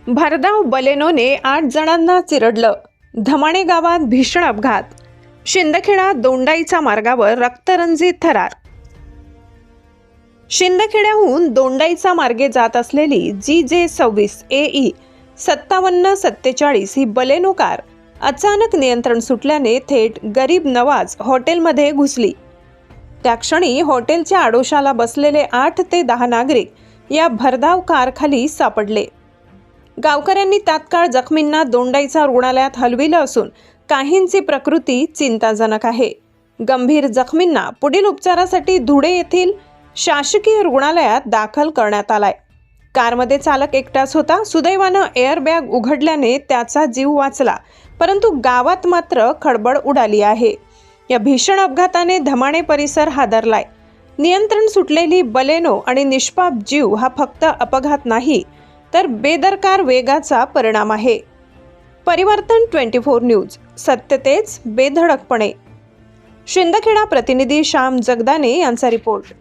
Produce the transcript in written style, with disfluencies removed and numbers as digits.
भरधाव बलेनोने 8 जणांना चिरडलं. धमाणे गावात भीषण अपघात. शिंदखेडा दोंडाईचा मार्गावर रक्तरंजित थरार. शिंदखेड्याहून दोंडाईचा मार्गे जात असलेली GJ26 AE 5747 ही बलेनो कार अचानक नियंत्रण सुटल्याने थेट गरीब नवाज हॉटेलमध्ये घुसली. त्या क्षणी हॉटेलच्या आडोशाला बसलेले 8 ते 10 नागरिक या भरधाव कारखाली सापडले. गावकऱ्यांनी तात्काळ जखमींना दोंडाईचा रुग्णालयात हलविलं असून काहींची प्रकृती चिंताजनक आहे. गंभीर जखमींना पुढील उपचारासाठी धुळे येथील शासकीय रुग्णालयात दाखल करण्यात आलाय. कारमध्ये चालक एकटाच होता. सुदैवानं एअरबॅग उघडल्याने त्याचा जीव वाचला, परंतु गावात मात्र खळबळ उडाली आहे. या भीषण अपघाताने धमाणे परिसर हादरलाय. नियंत्रण सुटलेली बलेनो आणि निष्पाप जीव हा फक्त अपघात नाही, तर बेदरकार वेगाचा परिणाम आहे. परिवर्तन 24 न्यूज, सत्य तेच बेधडकपणे. शिंदखेडा प्रतिनिधी श्याम जगदाने यांचा रिपोर्ट.